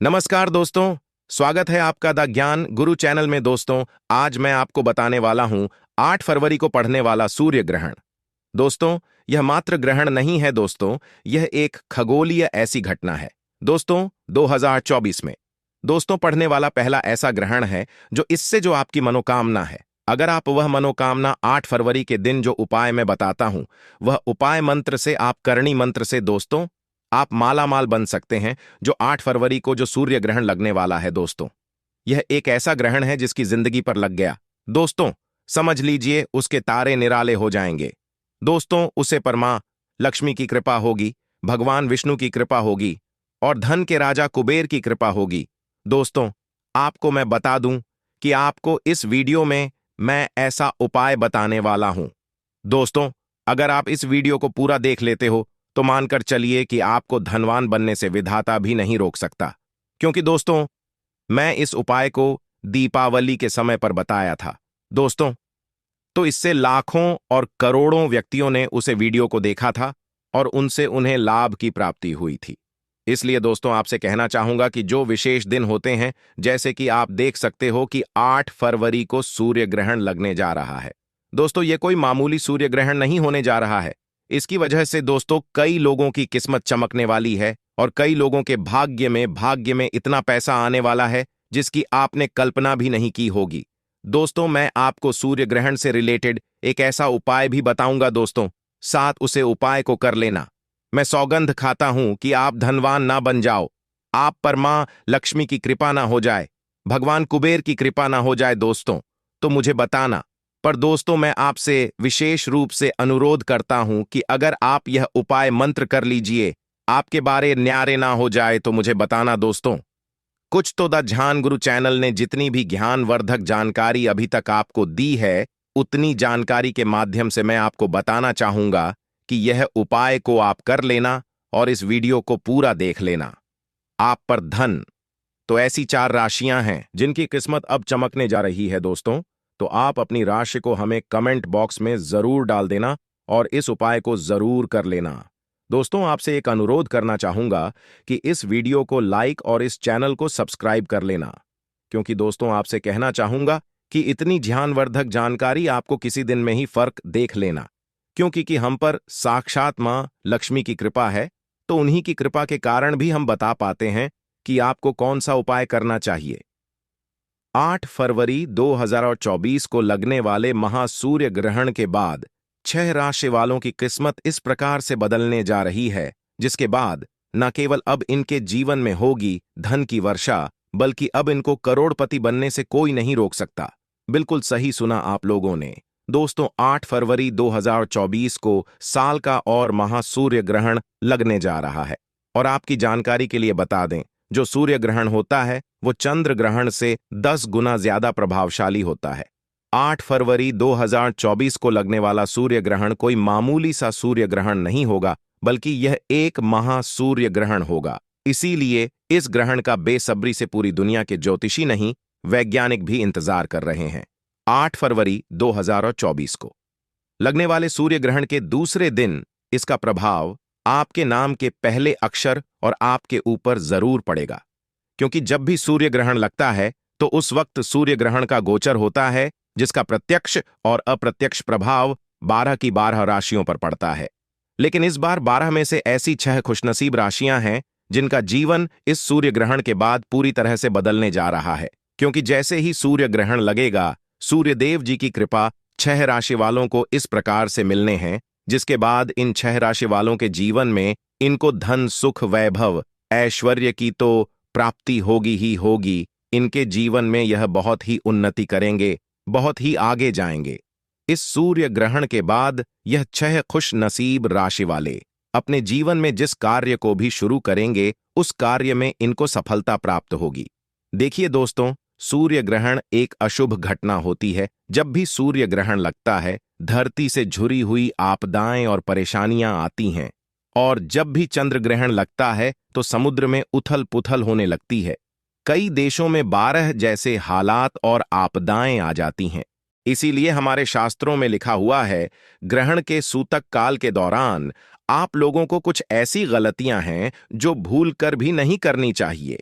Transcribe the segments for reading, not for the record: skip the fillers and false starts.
नमस्कार दोस्तों, स्वागत है आपका द ज्ञान गुरु चैनल में। दोस्तों, आज मैं आपको बताने वाला हूं 8 फरवरी को पड़ने वाला सूर्य ग्रहण। दोस्तों, यह मात्र ग्रहण नहीं है दोस्तों, यह एक खगोलीय ऐसी घटना है। दोस्तों, 2024 में दोस्तों पढ़ने वाला पहला ऐसा ग्रहण है जो आपकी मनोकामना है। अगर आप वह मनोकामना 8 फरवरी के दिन जो उपाय मैं बताता हूं, वह उपाय मंत्र से, आप करणी मंत्र से दोस्तों आप माला माल बन सकते हैं। जो 8 फरवरी को जो सूर्य ग्रहण लगने वाला है दोस्तों, यह एक ऐसा ग्रहण है जिसकी जिंदगी पर लग गया दोस्तों, समझ लीजिए उसके तारे निराले हो जाएंगे। दोस्तों, उसे पर मां लक्ष्मी की कृपा होगी, भगवान विष्णु की कृपा होगी और धन के राजा कुबेर की कृपा होगी। दोस्तों, आपको मैं बता दूं कि आपको इस वीडियो में मैं ऐसा उपाय बताने वाला हूं। दोस्तों, अगर आप इस वीडियो को पूरा देख लेते हो तो मानकर चलिए कि आपको धनवान बनने से विधाता भी नहीं रोक सकता। क्योंकि दोस्तों, मैं इस उपाय को दीपावली के समय पर बताया था दोस्तों, तो इससे लाखों और करोड़ों व्यक्तियों ने उसे वीडियो को देखा था और उनसे उन्हें लाभ की प्राप्ति हुई थी। इसलिए दोस्तों, आपसे कहना चाहूंगा कि जो विशेष दिन होते हैं, जैसे कि आप देख सकते हो कि 8 फरवरी को सूर्य ग्रहण लगने जा रहा है। दोस्तों, यह कोई मामूली सूर्य ग्रहण नहीं होने जा रहा है। इसकी वजह से दोस्तों कई लोगों की किस्मत चमकने वाली है और कई लोगों के भाग्य में इतना पैसा आने वाला है जिसकी आपने कल्पना भी नहीं की होगी। दोस्तों, मैं आपको सूर्य ग्रहण से रिलेटेड एक ऐसा उपाय भी बताऊंगा दोस्तों, साथ उसे उपाय को कर लेना। मैं सौगंध खाता हूं कि आप धनवान ना बन जाओ, आप पर मां लक्ष्मी की कृपा ना हो जाए, भगवान कुबेर की कृपा ना हो जाए दोस्तों, तो मुझे बताना। पर दोस्तों, मैं आपसे विशेष रूप से अनुरोध करता हूं कि अगर आप यह उपाय मंत्र कर लीजिए, आपके बारे न्यारे ना हो जाए तो मुझे बताना दोस्तों। कुछ तो द ज्ञान गुरु चैनल ने जितनी भी ज्ञानवर्धक जानकारी अभी तक आपको दी है, उतनी जानकारी के माध्यम से मैं आपको बताना चाहूंगा कि यह उपाय को आप कर लेना और इस वीडियो को पूरा देख लेना। आप पर धन तो ऐसी 4 राशियां हैं जिनकी किस्मत अब चमकने जा रही है दोस्तों, तो आप अपनी राशि को हमें कमेंट बॉक्स में जरूर डाल देना और इस उपाय को जरूर कर लेना। दोस्तों, आपसे एक अनुरोध करना चाहूंगा कि इस वीडियो को लाइक और इस चैनल को सब्सक्राइब कर लेना, क्योंकि दोस्तों आपसे कहना चाहूंगा कि इतनी ध्यानवर्धक जानकारी आपको किसी दिन में ही फर्क देख लेना, क्योंकि हम पर साक्षात मां लक्ष्मी की कृपा है, तो उन्हीं की कृपा के कारण भी हम बता पाते हैं कि आपको कौन सा उपाय करना चाहिए। 8 फरवरी 2024 को लगने वाले महासूर्य ग्रहण के बाद 6 राशि वालों की किस्मत इस प्रकार से बदलने जा रही है, जिसके बाद न केवल अब इनके जीवन में होगी धन की वर्षा, बल्कि अब इनको करोड़पति बनने से कोई नहीं रोक सकता। बिल्कुल सही सुना आप लोगों ने दोस्तों, 8 फरवरी 2024 को साल का और महासूर्य ग्रहण लगने जा रहा है। और आपकी जानकारी के लिए बता दें, जो सूर्य ग्रहण होता है वो चंद्र ग्रहण से 10 गुना ज्यादा प्रभावशाली होता है। 8 फरवरी 2024 को लगने वाला सूर्य ग्रहण कोई मामूली सा सूर्य ग्रहण नहीं होगा, बल्कि यह एक महासूर्य ग्रहण होगा। इसीलिए इस ग्रहण का बेसब्री से पूरी दुनिया के ज्योतिषी नहीं, वैज्ञानिक भी इंतजार कर रहे हैं। 8 फरवरी 2024 को लगने वाले सूर्य ग्रहण के दूसरे दिन इसका प्रभाव आपके नाम के पहले अक्षर और आपके ऊपर जरूर पड़ेगा, क्योंकि जब भी सूर्य ग्रहण लगता है तो उस वक्त सूर्य ग्रहण का गोचर होता है, जिसका प्रत्यक्ष और अप्रत्यक्ष प्रभाव 12 की 12 राशियों पर पड़ता है। लेकिन इस बार 12 में से ऐसी 6 खुशनसीब राशियां हैं जिनका जीवन इस सूर्य ग्रहण के बाद पूरी तरह से बदलने जा रहा है, क्योंकि जैसे ही सूर्य ग्रहण लगेगा, सूर्य देव जी की कृपा 6 राशि वालों को इस प्रकार से मिलने हैं, जिसके बाद इन 6 राशि वालों के जीवन में इनको धन, सुख, वैभव, ऐश्वर्य की तो प्राप्ति होगी ही होगी। इनके जीवन में यह बहुत ही उन्नति करेंगे, बहुत ही आगे जाएंगे। इस सूर्य ग्रहण के बाद यह 6 खुश नसीब राशि वाले अपने जीवन में जिस कार्य को भी शुरू करेंगे, उस कार्य में इनको सफलता प्राप्त होगी। देखिए दोस्तों, सूर्य ग्रहण एक अशुभ घटना होती है। जब भी सूर्य ग्रहण लगता है, धरती से झुरी हुई आपदाएं और परेशानियां आती हैं, और जब भी चंद्र ग्रहण लगता है तो समुद्र में उथल पुथल होने लगती है। कई देशों में 12 जैसे हालात और आपदाएं आ जाती हैं। इसीलिए हमारे शास्त्रों में लिखा हुआ है, ग्रहण के सूतक काल के दौरान आप लोगों को कुछ ऐसी गलतियां हैं जो भूल कर भी नहीं करनी चाहिए।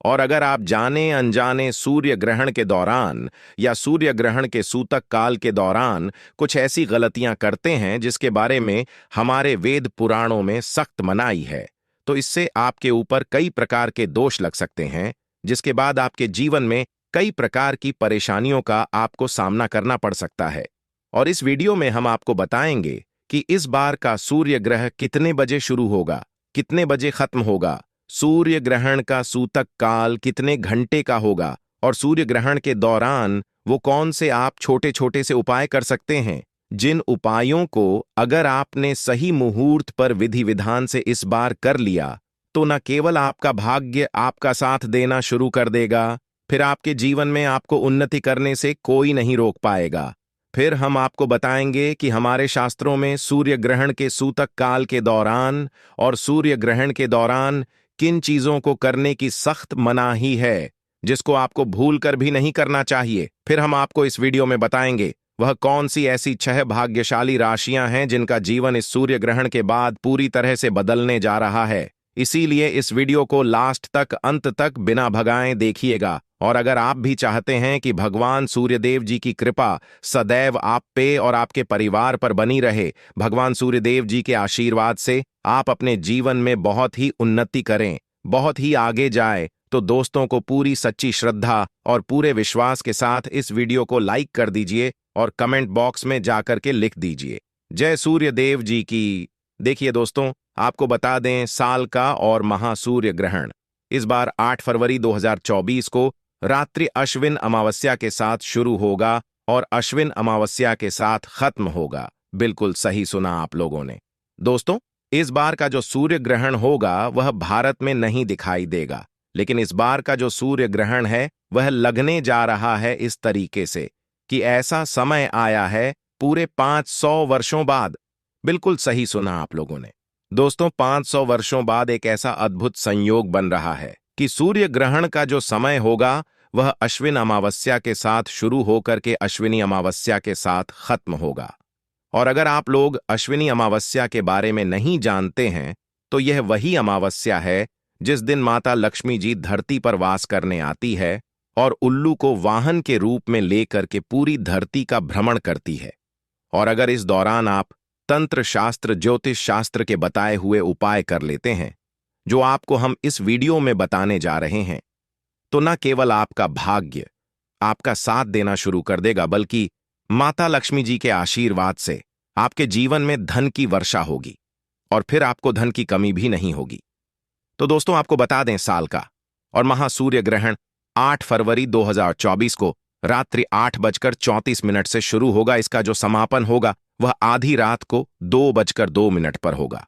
और अगर आप जाने अनजाने सूर्य ग्रहण के दौरान या सूर्य ग्रहण के सूतक काल के दौरान कुछ ऐसी गलतियां करते हैं जिसके बारे में हमारे वेद पुराणों में सख्त मनाही है, तो इससे आपके ऊपर कई प्रकार के दोष लग सकते हैं, जिसके बाद आपके जीवन में कई प्रकार की परेशानियों का आपको सामना करना पड़ सकता है। और इस वीडियो में हम आपको बताएंगे कि इस बार का सूर्य ग्रहण कितने बजे शुरू होगा, कितने बजे खत्म होगा, सूर्य ग्रहण का सूतक काल कितने घंटे का होगा, और सूर्य ग्रहण के दौरान वो कौन से आप छोटे छोटे से उपाय कर सकते हैं, जिन उपायों को अगर आपने सही मुहूर्त पर विधि विधान से इस बार कर लिया तो न केवल आपका भाग्य आपका साथ देना शुरू कर देगा, फिर आपके जीवन में आपको उन्नति करने से कोई नहीं रोक पाएगा। फिर हम आपको बताएंगे कि हमारे शास्त्रों में सूर्य ग्रहण के सूतक काल के दौरान और सूर्य ग्रहण के दौरान किन चीजों को करने की सख्त मनाही है, जिसको आपको भूल कर भी नहीं करना चाहिए। फिर हम आपको इस वीडियो में बताएंगे वह कौन सी ऐसी 6 भाग्यशाली राशियां हैं जिनका जीवन इस सूर्य ग्रहण के बाद पूरी तरह से बदलने जा रहा है। इसीलिए इस वीडियो को लास्ट तक, अंत तक बिना भगाए देखिएगा। और अगर आप भी चाहते हैं कि भगवान सूर्यदेव जी की कृपा सदैव आप पे और आपके परिवार पर बनी रहे, भगवान सूर्यदेव जी के आशीर्वाद से आप अपने जीवन में बहुत ही उन्नति करें, बहुत ही आगे जाए, तो दोस्तों को पूरी सच्ची श्रद्धा और पूरे विश्वास के साथ इस वीडियो को लाइक कर दीजिए और कमेंट बॉक्स में जाकर के लिख दीजिए जय सूर्यदेव जी की। देखिए दोस्तों, आपको बता दें साल का और महासूर्य ग्रहण इस बार 8 फरवरी 2024 को रात्रि अश्विन अमावस्या के साथ शुरू होगा और अश्विन अमावस्या के साथ खत्म होगा। बिल्कुल सही सुना आप लोगों ने। दोस्तों, इस बार का जो सूर्य ग्रहण होगा वह भारत में नहीं दिखाई देगा, लेकिन इस बार का जो सूर्य ग्रहण है वह लगने जा रहा है इस तरीके से कि ऐसा समय आया है पूरे 500 वर्षों बाद। बिल्कुल सही सुना आप लोगों ने। दोस्तों, 500 वर्षों बाद एक ऐसा अद्भुत संयोग बन रहा है कि सूर्य ग्रहण का जो समय होगा वह अश्विन अमावस्या के साथ शुरू होकर के अश्विनी अमावस्या के साथ खत्म होगा। और अगर आप लोग अश्विनी अमावस्या के बारे में नहीं जानते हैं तो यह वही अमावस्या है जिस दिन माता लक्ष्मी जी धरती पर वास करने आती है और उल्लू को वाहन के रूप में लेकर के पूरी धरती का भ्रमण करती है। और अगर इस दौरान आप तंत्र शास्त्र, ज्योतिष शास्त्र के बताए हुए उपाय कर लेते हैं, जो आपको हम इस वीडियो में बताने जा रहे हैं, तो न केवल आपका भाग्य आपका साथ देना शुरू कर देगा, बल्कि माता लक्ष्मी जी के आशीर्वाद से आपके जीवन में धन की वर्षा होगी और फिर आपको धन की कमी भी नहीं होगी। तो दोस्तों, आपको बता दें साल का और महासूर्य ग्रहण 8 फरवरी 2024 को रात्रि 8:34 से शुरू होगा। इसका जो समापन होगा वह आधी रात को 2:02 पर होगा।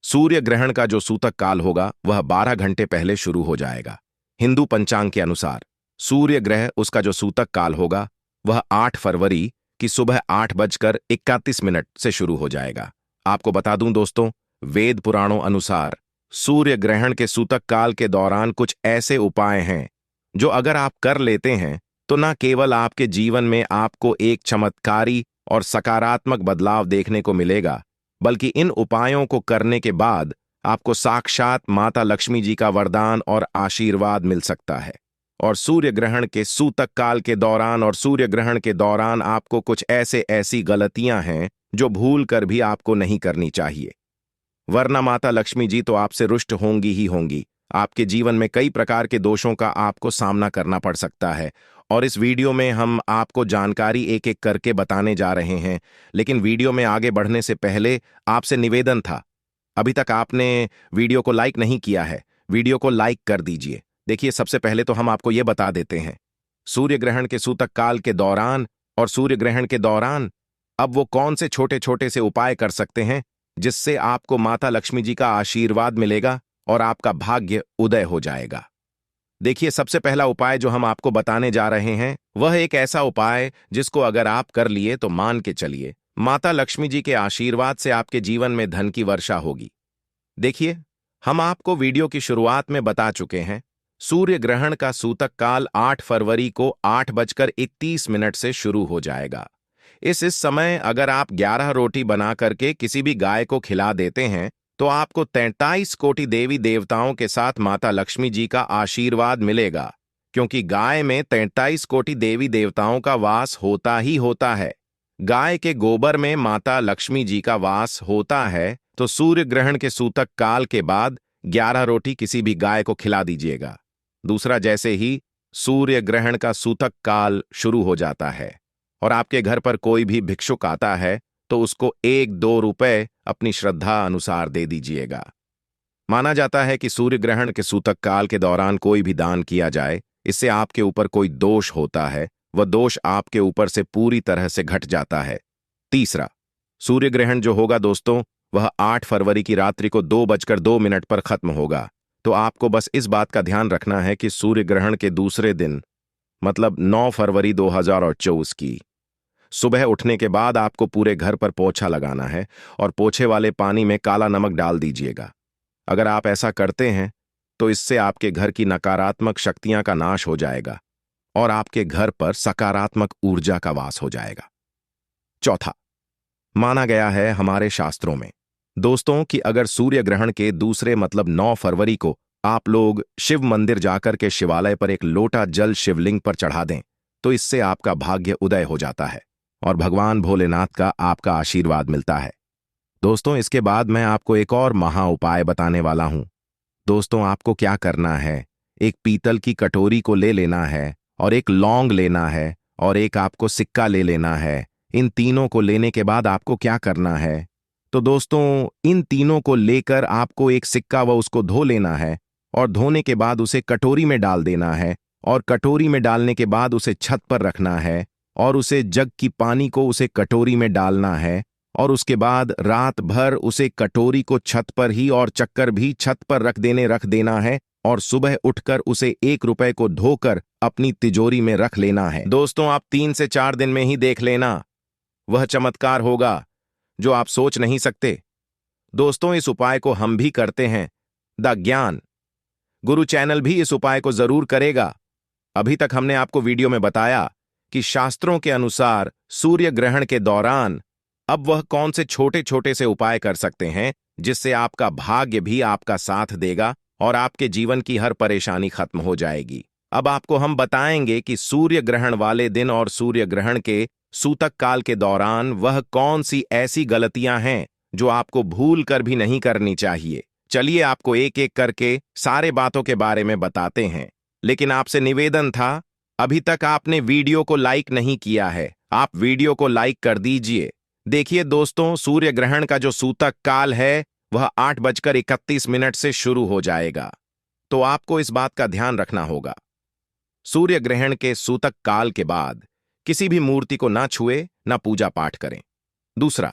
सूर्य ग्रहण का जो सूतक काल होगा वह 12 घंटे पहले शुरू हो जाएगा। हिंदू पंचांग के अनुसार सूर्य ग्रह उसका जो सूतक काल होगा वह 8 फरवरी की सुबह 8:31 से शुरू हो जाएगा। आपको बता दूं दोस्तों, वेद पुराणों अनुसार सूर्य ग्रहण के सूतक काल के दौरान कुछ ऐसे उपाय हैं जो अगर आप कर लेते हैं तो न केवल आपके जीवन में आपको एक चमत्कारी और सकारात्मक बदलाव देखने को मिलेगा, बल्कि इन उपायों को करने के बाद आपको साक्षात माता लक्ष्मी जी का वरदान और आशीर्वाद मिल सकता है। और सूर्य ग्रहण के सूतक काल के दौरान और सूर्य ग्रहण के दौरान आपको कुछ ऐसी गलतियां हैं जो भूल कर भी आपको नहीं करनी चाहिए, वरना माता लक्ष्मी जी तो आपसे रुष्ट होंगी ही होंगी। आपके जीवन में कई प्रकार के दोषों का आपको सामना करना पड़ सकता है और इस वीडियो में हम आपको जानकारी एक एक करके बताने जा रहे हैं। लेकिन वीडियो में आगे बढ़ने से पहले आपसे निवेदन था, अभी तक आपने वीडियो को लाइक नहीं किया है, वीडियो को लाइक कर दीजिए। देखिए, सबसे पहले तो हम आपको ये बता देते हैं सूर्य ग्रहण के सूतक काल के दौरान और सूर्य ग्रहण के दौरान अब वो कौन से छोटे छोटे से उपाय कर सकते हैं जिससे आपको माता लक्ष्मी जी का आशीर्वाद मिलेगा और आपका भाग्य उदय हो जाएगा। देखिए, सबसे पहला उपाय जो हम आपको बताने जा रहे हैं वह एक ऐसा उपाय जिसको अगर आप कर लिए तो मान के चलिए माता लक्ष्मी जी के आशीर्वाद से आपके जीवन में धन की वर्षा होगी। देखिए, हम आपको वीडियो की शुरुआत में बता चुके हैं सूर्य ग्रहण का सूतक काल 8 फरवरी को 8:31 से शुरू हो जाएगा। इस समय अगर आप 11 रोटी बना करके किसी भी गाय को खिला देते हैं तो आपको 43 कोटि देवी देवताओं के साथ माता लक्ष्मी जी का आशीर्वाद मिलेगा, क्योंकि गाय में 43 कोटि देवी देवताओं का वास होता ही होता है। गाय के गोबर में माता लक्ष्मी जी का वास होता है, तो सूर्य ग्रहण के सूतक काल के बाद 11 रोटी किसी भी गाय को खिला दीजिएगा। दूसरा, जैसे ही सूर्य ग्रहण का सूतक काल शुरू हो जाता है और आपके घर पर कोई भी भिक्षुक आता है, तो उसको 1-2 रुपए अपनी श्रद्धा अनुसार दे दीजिएगा। माना जाता है कि सूर्य ग्रहण के सूतक काल के दौरान कोई भी दान किया जाए, इससे आपके ऊपर कोई दोष होता है, वह दोष आपके ऊपर से पूरी तरह से घट जाता है। तीसरा, सूर्य ग्रहण जो होगा दोस्तों, वह 8 फरवरी की रात्रि को 2:02 पर खत्म होगा। तो आपको बस इस बात का ध्यान रखना है कि सूर्य ग्रहण के दूसरे दिन, मतलब 9 फरवरी 2024 की सुबह उठने के बाद आपको पूरे घर पर पोछा लगाना है और पोछे वाले पानी में काला नमक डाल दीजिएगा। अगर आप ऐसा करते हैं तो इससे आपके घर की नकारात्मक शक्तियां का नाश हो जाएगा और आपके घर पर सकारात्मक ऊर्जा का वास हो जाएगा। चौथा, माना गया है हमारे शास्त्रों में दोस्तों कि अगर सूर्य ग्रहण के दूसरे मतलब 9 फरवरी को आप लोग शिव मंदिर जाकर के शिवालय पर एक लोटा जल शिवलिंग पर चढ़ा दें, तो इससे आपका भाग्य उदय हो जाता है और भगवान भोलेनाथ का आपका आशीर्वाद मिलता है। दोस्तों, इसके बाद मैं आपको एक और महा उपाय बताने वाला हूं। दोस्तों, आपको क्या करना है, एक पीतल की कटोरी को ले लेना है और एक लौंग लेना है और एक आपको सिक्का ले लेना है। इन तीनों को लेने के बाद आपको क्या करना है, तो दोस्तों इन तीनों को लेकर आपको एक सिक्का व उसको धो लेना है और धोने के बाद उसे कटोरी में डाल देना है और कटोरी में डालने के बाद उसे छत पर रखना है और उसे जग की पानी को उसे कटोरी में डालना है और उसके बाद रात भर उसे कटोरी को छत पर ही और चक्कर भी छत पर रख देना है और सुबह उठकर उसे 1 रुपए को धोकर अपनी तिजोरी में रख लेना है। दोस्तों, आप 3 से 4 दिन में ही देख लेना, वह चमत्कार होगा जो आप सोच नहीं सकते। दोस्तों, इस उपाय को हम भी करते हैं, द ज्ञान गुरु चैनल भी इस उपाय को जरूर करेगा। अभी तक हमने आपको वीडियो में बताया कि शास्त्रों के अनुसार सूर्य ग्रहण के दौरान अब वह कौन से छोटे छोटे से उपाय कर सकते हैं जिससे आपका भाग्य भी आपका साथ देगा और आपके जीवन की हर परेशानी खत्म हो जाएगी। अब आपको हम बताएंगे कि सूर्य ग्रहण वाले दिन और सूर्य ग्रहण के सूतक काल के दौरान वह कौन सी ऐसी गलतियां हैं जो आपको भूल कर भी नहीं करनी चाहिए। चलिए आपको एक एक करके सारे बातों के बारे में बताते हैं, लेकिन आपसे निवेदन था, अभी तक आपने वीडियो को लाइक नहीं किया है, आप वीडियो को लाइक कर दीजिए। देखिए दोस्तों, सूर्य ग्रहण का जो सूतक काल है वह 8:31 से शुरू हो जाएगा, तो आपको इस बात का ध्यान रखना होगा। सूर्य ग्रहण के सूतक काल के बाद किसी भी मूर्ति को ना छुए, ना पूजा पाठ करें। दूसरा,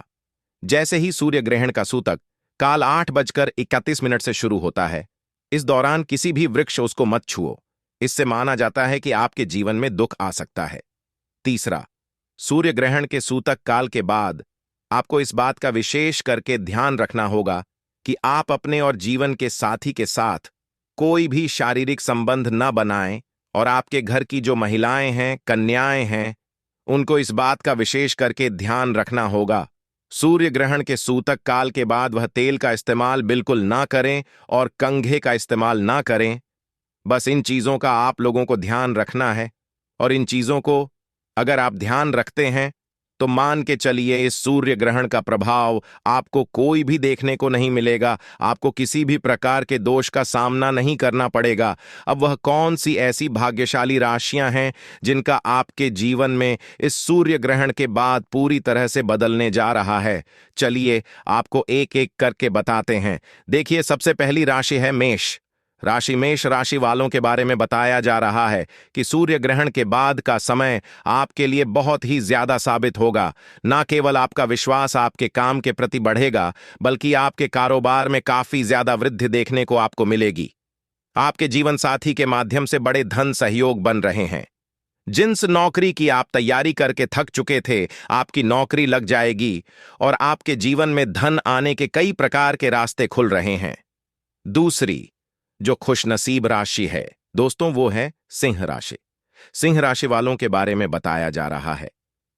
जैसे ही सूर्य ग्रहण का सूतक काल 8:31 से शुरू होता है, इस दौरान किसी भी वृक्ष उसको मत छुओ, इससे माना जाता है कि आपके जीवन में दुख आ सकता है। तीसरा, सूर्य ग्रहण के सूतक काल के बाद आपको इस बात का विशेष करके ध्यान रखना होगा कि आप अपने और जीवन के साथी के साथ कोई भी शारीरिक संबंध न बनाएं और आपके घर की जो महिलाएं हैं, कन्याएं हैं, उनको इस बात का विशेष करके ध्यान रखना होगा। सूर्य ग्रहण के सूतक काल के बाद वह तेल का इस्तेमाल बिल्कुल ना करें और कंघे का इस्तेमाल ना करें। बस इन चीजों का आप लोगों को ध्यान रखना है और इन चीजों को अगर आप ध्यान रखते हैं तो मान के चलिए इस सूर्य ग्रहण का प्रभाव आपको कोई भी देखने को नहीं मिलेगा, आपको किसी भी प्रकार के दोष का सामना नहीं करना पड़ेगा। अब वह कौन सी ऐसी भाग्यशाली राशियां हैं जिनका आपके जीवन में इस सूर्य ग्रहण के बाद पूरी तरह से बदलने जा रहा है, चलिए आपको एक एक करके बताते हैं। देखिए, सबसे पहली राशि है मेष राशि। मेष राशि वालों के बारे में बताया जा रहा है कि सूर्य ग्रहण के बाद का समय आपके लिए बहुत ही ज्यादा साबित होगा। न केवल आपका विश्वास आपके काम के प्रति बढ़ेगा, बल्कि आपके कारोबार में काफी ज्यादा वृद्धि देखने को आपको मिलेगी। आपके जीवन साथी के माध्यम से बड़े धन सहयोग बन रहे हैं। जिस नौकरी की आप तैयारी करके थक चुके थे, आपकी नौकरी लग जाएगी और आपके जीवन में धन आने के कई प्रकार के रास्ते खुल रहे हैं। दूसरी जो खुशनसीब राशि है दोस्तों, वो है सिंह राशि। सिंह राशि वालों के बारे में बताया जा रहा है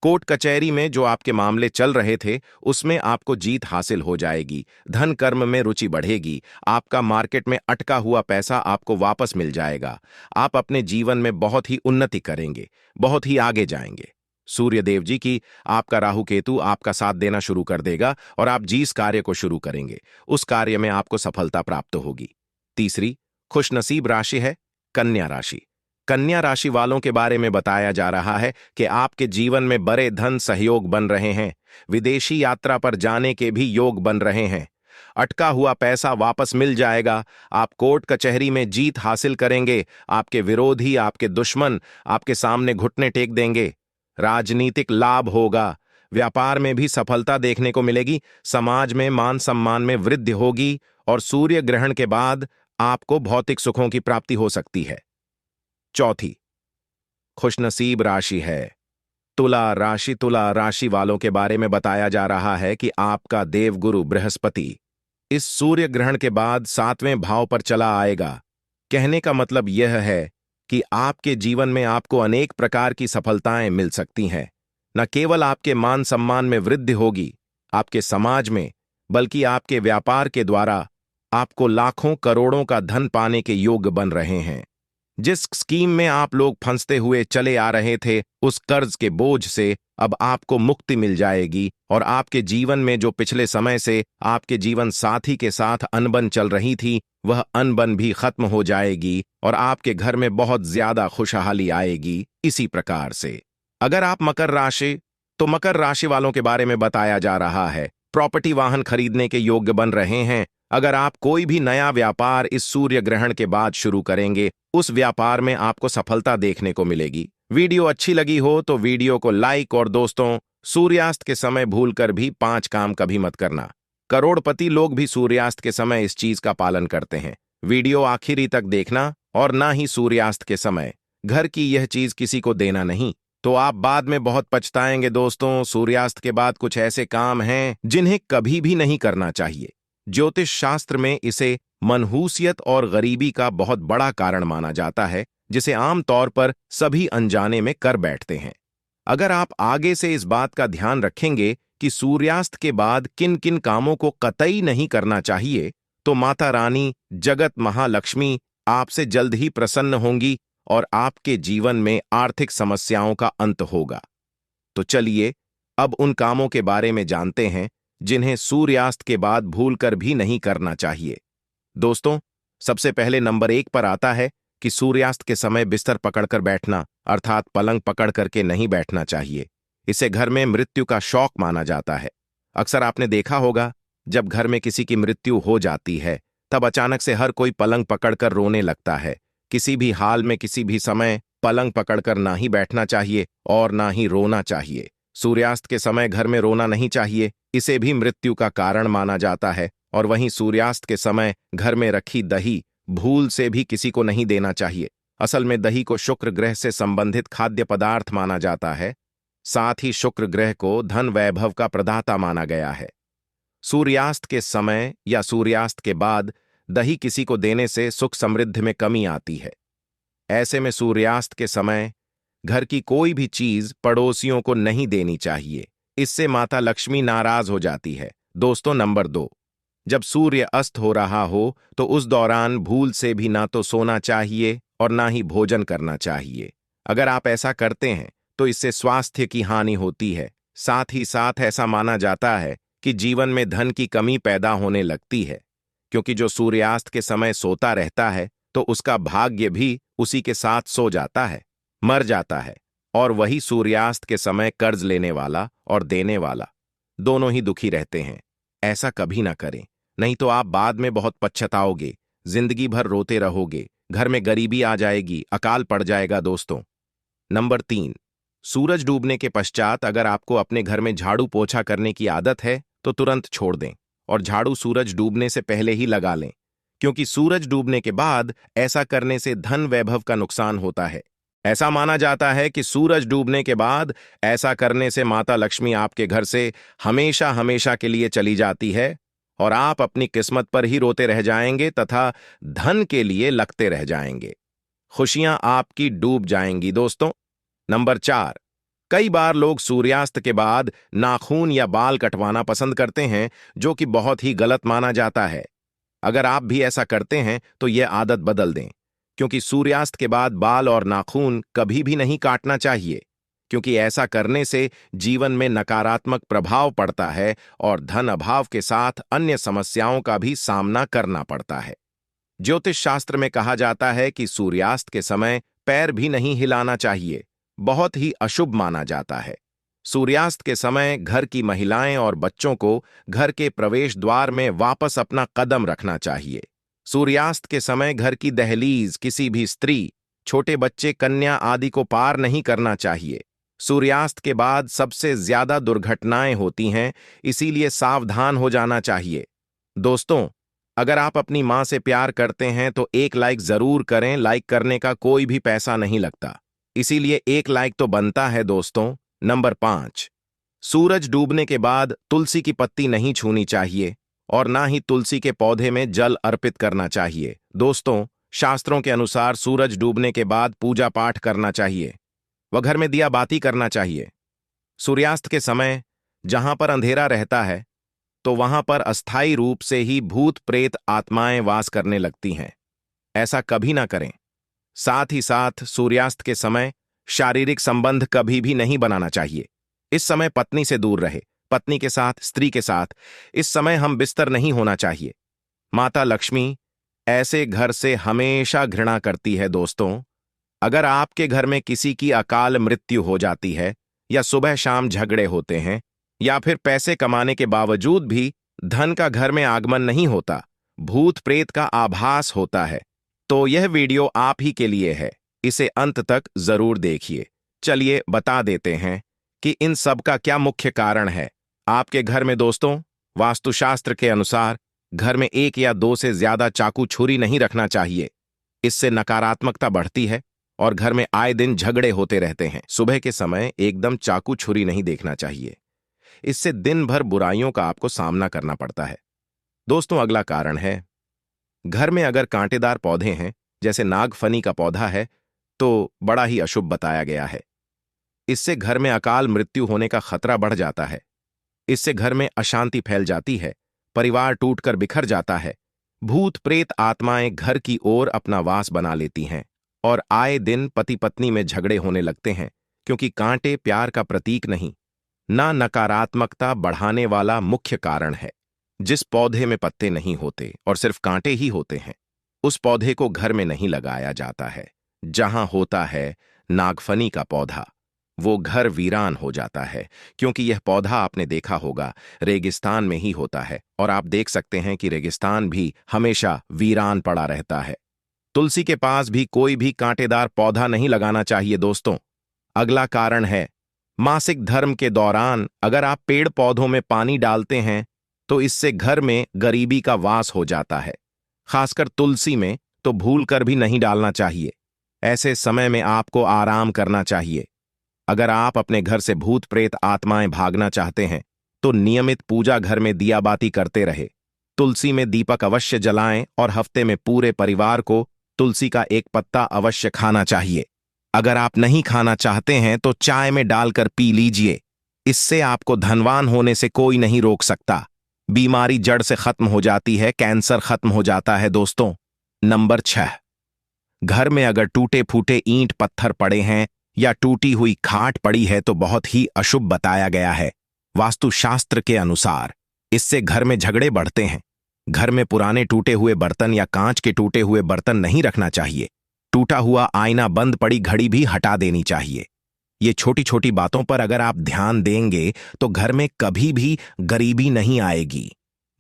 कोर्ट कचहरी में जो आपके मामले चल रहे थे उसमें आपको जीत हासिल हो जाएगी। धन कर्म में रुचि बढ़ेगी। आपका मार्केट में अटका हुआ पैसा आपको वापस मिल जाएगा। आप अपने जीवन में बहुत ही उन्नति करेंगे, बहुत ही आगे जाएंगे। सूर्य देव जी की आपका राहु केतु आपका साथ देना शुरू कर देगा और आप जिस कार्य को शुरू करेंगे उस कार्य में आपको सफलता प्राप्त होगी। तीसरी खुशनसीब राशि है कन्या राशि। कन्या राशि वालों के बारे में बताया जा रहा है कि आपके जीवन में बड़े धन सहयोग बन रहे हैं। विदेशी यात्रा पर जाने के भी योग बन रहे हैं। अटका हुआ पैसा वापस मिल जाएगा। आप कोर्ट कचहरी में जीत हासिल करेंगे। आपके विरोधी, आपके दुश्मन आपके सामने घुटने टेक देंगे। राजनीतिक लाभ होगा। व्यापार में भी सफलता देखने को मिलेगी। समाज में मान सम्मान में वृद्धि होगी और सूर्य ग्रहण के बाद आपको भौतिक सुखों की प्राप्ति हो सकती है। चौथी खुशनसीब राशि है तुला राशि। तुला राशि वालों के बारे में बताया जा रहा है कि आपका देवगुरु बृहस्पति इस सूर्य ग्रहण के बाद 7वें भाव पर चला आएगा। कहने का मतलब यह है कि आपके जीवन में आपको अनेक प्रकार की सफलताएं मिल सकती हैं। न केवल आपके मान सम्मान में वृद्धि होगी आपके समाज में, बल्कि आपके व्यापार के द्वारा आपको लाखों करोड़ों का धन पाने के योग बन रहे हैं। जिस स्कीम में आप लोग फंसते हुए चले आ रहे थे उस कर्ज के बोझ से अब आपको मुक्ति मिल जाएगी और आपके जीवन में जो पिछले समय से आपके जीवन साथी के साथ अनबन चल रही थी वह अनबन भी खत्म हो जाएगी और आपके घर में बहुत ज्यादा खुशहाली आएगी। इसी प्रकार से अगर आप मकर राशि, तो मकर राशि वालों के बारे में बताया जा रहा है प्रॉपर्टी वाहन खरीदने के योग्य बन रहे हैं। अगर आप कोई भी नया व्यापार इस सूर्य ग्रहण के बाद शुरू करेंगे उस व्यापार में आपको सफलता देखने को मिलेगी। वीडियो अच्छी लगी हो तो वीडियो को लाइक और दोस्तों सूर्यास्त के समय भूलकर भी 5 काम कभी मत करना। करोड़पति लोग भी सूर्यास्त के समय इस चीज का पालन करते हैं। वीडियो आखिरी तक देखना और ना ही सूर्यास्त के समय घर की यह चीज किसी को देना नहीं, तो आप बाद में बहुत पछताएंगे। दोस्तों सूर्यास्त के बाद कुछ ऐसे काम हैं जिन्हें कभी भी नहीं करना चाहिए। ज्योतिष शास्त्र में इसे मनहूसियत और गरीबी का बहुत बड़ा कारण माना जाता है जिसे आमतौर पर सभी अनजाने में कर बैठते हैं। अगर आप आगे से इस बात का ध्यान रखेंगे कि सूर्यास्त के बाद किन किन कामों को कतई नहीं करना चाहिए तो माता रानी जगत महालक्ष्मी आपसे जल्द ही प्रसन्न होंगी और आपके जीवन में आर्थिक समस्याओं का अंत होगा। तो चलिए अब उन कामों के बारे में जानते हैं जिन्हें सूर्यास्त के बाद भूलकर भी नहीं करना चाहिए। दोस्तों सबसे पहले नंबर 1 पर आता है कि सूर्यास्त के समय बिस्तर पकड़कर बैठना, अर्थात पलंग पकड़ करके नहीं बैठना चाहिए। इसे घर में मृत्यु का शौक माना जाता है। अक्सर आपने देखा होगा जब घर में किसी की मृत्यु हो जाती है तब अचानक से हर कोई पलंग पकड़कर रोने लगता है। किसी भी हाल में किसी भी समय पलंग पकड़कर ना ही बैठना चाहिए और ना ही रोना चाहिए। सूर्यास्त के समय घर में रोना नहीं चाहिए, इसे भी मृत्यु का कारण माना जाता है। और वहीं सूर्यास्त के समय घर में रखी दही भूल से भी किसी को नहीं देना चाहिए। असल में दही को शुक्र ग्रह से संबंधित खाद्य पदार्थ माना जाता है। साथ ही शुक्र ग्रह को धन वैभव का प्रदाता माना गया है। सूर्यास्त के समय या सूर्यास्त के बाद दही किसी को देने से सुख समृद्धि में कमी आती है। ऐसे में सूर्यास्त के समय घर की कोई भी चीज पड़ोसियों को नहीं देनी चाहिए, इससे माता लक्ष्मी नाराज हो जाती है। दोस्तों नंबर 2, जब सूर्य अस्त हो रहा हो तो उस दौरान भूल से भी ना तो सोना चाहिए और ना ही भोजन करना चाहिए। अगर आप ऐसा करते हैं तो इससे स्वास्थ्य की हानि होती है। साथ ही साथ ऐसा माना जाता है कि जीवन में धन की कमी पैदा होने लगती है, क्योंकि जो सूर्यास्त के समय सोता रहता है तो उसका भाग्य भी उसी के साथ सो जाता है, मर जाता है। और वही सूर्यास्त के समय कर्ज लेने वाला और देने वाला दोनों ही दुखी रहते हैं। ऐसा कभी ना करें, नहीं तो आप बाद में बहुत पछताओगे, जिंदगी भर रोते रहोगे, घर में गरीबी आ जाएगी, अकाल पड़ जाएगा। दोस्तों नंबर 3, सूरज डूबने के पश्चात अगर आपको अपने घर में झाड़ू पोछा करने की आदत है तो तुरंत छोड़ दें और झाड़ू सूरज डूबने से पहले ही लगा लें, क्योंकि सूरज डूबने के बाद ऐसा करने से धन वैभव का नुकसान होता है। ऐसा माना जाता है कि सूरज डूबने के बाद ऐसा करने से माता लक्ष्मी आपके घर से हमेशा हमेशा के लिए चली जाती है और आप अपनी किस्मत पर ही रोते रह जाएंगे तथा धन के लिए लगते रह जाएंगे। खुशियां आपकी डूब जाएंगी। दोस्तों नंबर 4, कई बार लोग सूर्यास्त के बाद नाखून या बाल कटवाना पसंद करते हैं, जो कि बहुत ही गलत माना जाता है। अगर आप भी ऐसा करते हैं तो यह आदत बदल दें, क्योंकि सूर्यास्त के बाद बाल और नाखून कभी भी नहीं काटना चाहिए, क्योंकि ऐसा करने से जीवन में नकारात्मक प्रभाव पड़ता है और धन अभाव के साथ अन्य समस्याओं का भी सामना करना पड़ता है। ज्योतिष शास्त्र में कहा जाता है कि सूर्यास्त के समय पैर भी नहीं हिलाना चाहिए, बहुत ही अशुभ माना जाता है। सूर्यास्त के समय घर की महिलाएं और बच्चों को घर के प्रवेश द्वार में वापस अपना कदम रखना चाहिए। सूर्यास्त के समय घर की दहलीज किसी भी स्त्री, छोटे बच्चे, कन्या आदि को पार नहीं करना चाहिए। सूर्यास्त के बाद सबसे ज्यादा दुर्घटनाएं होती हैं, इसीलिए सावधान हो जाना चाहिए। दोस्तों, अगर आप अपनी मां से प्यार करते हैं तो एक लाइक जरूर करें। लाइक करने का कोई भी पैसा नहीं लगता, इसीलिए एक लाइक तो बनता है दोस्तों। नंबर 5, सूरज डूबने के बाद तुलसी की पत्ती नहीं छूनी चाहिए और ना ही तुलसी के पौधे में जल अर्पित करना चाहिए। दोस्तों, शास्त्रों के अनुसार सूरज डूबने के बाद पूजा पाठ करना चाहिए व घर में दिया बाती करना चाहिए। सूर्यास्त के समय जहां पर अंधेरा रहता है तो वहां पर अस्थायी रूप से ही भूत प्रेत आत्माएं वास करने लगती हैं। ऐसा कभी ना करें। साथ ही साथ सूर्यास्त के समय शारीरिक संबंध कभी भी नहीं बनाना चाहिए। इस समय पत्नी से दूर रहे, पत्नी के साथ, स्त्री के साथ इस समय हम बिस्तर नहीं होना चाहिए। माता लक्ष्मी ऐसे घर से हमेशा घृणा करती है। दोस्तों, अगर आपके घर में किसी की अकाल मृत्यु हो जाती है या सुबह शाम झगड़े होते हैं या फिर पैसे कमाने के बावजूद भी धन का घर में आगमन नहीं होता, भूत प्रेत का आभास होता है, तो यह वीडियो आप ही के लिए है। इसे अंत तक जरूर देखिए। चलिए बता देते हैं कि इन सब का क्या मुख्य कारण है आपके घर में। दोस्तों, वास्तुशास्त्र के अनुसार घर में 1 या 2 से ज्यादा चाकू छुरी नहीं रखना चाहिए। इससे नकारात्मकता बढ़ती है और घर में आए दिन झगड़े होते रहते हैं। सुबह के समय एकदम चाकू छुरी नहीं देखना चाहिए, इससे दिन भर बुराइयों का आपको सामना करना पड़ता है। दोस्तों, अगला कारण है, घर में अगर कांटेदार पौधे हैं, जैसे नागफनी का पौधा है, तो बड़ा ही अशुभ बताया गया है। इससे घर में अकाल मृत्यु होने का खतरा बढ़ जाता है। इससे घर में अशांति फैल जाती है, परिवार टूटकर बिखर जाता है, भूत प्रेत आत्माएं घर की ओर अपना वास बना लेती हैं और आए दिन पति पत्नी में झगड़े होने लगते हैं, क्योंकि कांटे प्यार का प्रतीक नहीं, ना नकारात्मकता बढ़ाने वाला मुख्य कारण है। जिस पौधे में पत्ते नहीं होते और सिर्फ कांटे ही होते हैं, उस पौधे को घर में नहीं लगाया जाता है। जहां होता है नागफनी का पौधा, वो घर वीरान हो जाता है, क्योंकि यह पौधा आपने देखा होगा रेगिस्तान में ही होता है और आप देख सकते हैं कि रेगिस्तान भी हमेशा वीरान पड़ा रहता है। तुलसी के पास भी कोई भी कांटेदार पौधा नहीं लगाना चाहिए। दोस्तों, अगला कारण है, मासिक धर्म के दौरान अगर आप पेड़ पौधों में पानी डालते हैं तो इससे घर में गरीबी का वास हो जाता है। खासकर तुलसी में तो भूल कर भी नहीं डालना चाहिए। ऐसे समय में आपको आराम करना चाहिए। अगर आप अपने घर से भूत प्रेत आत्माएं भागना चाहते हैं तो नियमित पूजा घर में दिया बाती करते रहे। तुलसी में दीपक अवश्य जलाएं और हफ्ते में पूरे परिवार को तुलसी का एक पत्ता अवश्य खाना चाहिए। अगर आप नहीं खाना चाहते हैं तो चाय में डालकर पी लीजिए। इससे आपको धनवान होने से कोई नहीं रोक सकता। बीमारी जड़ से खत्म हो जाती है, कैंसर खत्म हो जाता है। दोस्तों, नंबर 6, घर में अगर टूटे फूटे ईंट पत्थर पड़े हैं या टूटी हुई खाट पड़ी है तो बहुत ही अशुभ बताया गया है वास्तुशास्त्र के अनुसार। इससे घर में झगड़े बढ़ते हैं। घर में पुराने टूटे हुए बर्तन या कांच के टूटे हुए बर्तन नहीं रखना चाहिए। टूटा हुआ आईना, बंद पड़ी घड़ी भी हटा देनी चाहिए। ये छोटी छोटी बातों पर अगर आप ध्यान देंगे तो घर में कभी भी गरीबी नहीं आएगी।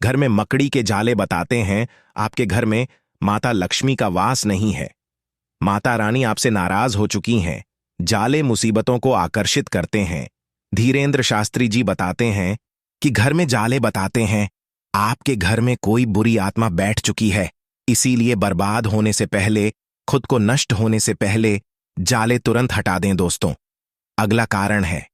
घर में मकड़ी के जाले बताते हैं आपके घर में माता लक्ष्मी का वास नहीं है। माता रानी आपसे नाराज हो चुकी हैं। जाले मुसीबतों को आकर्षित करते हैं। धीरेन्द्र शास्त्री जी बताते हैं कि घर में जाले बताते हैं आपके घर में कोई बुरी आत्मा बैठ चुकी है। इसीलिए बर्बाद होने से पहले, खुद को नष्ट होने से पहले जाले तुरंत हटा दें। दोस्तों, अगला कारण है,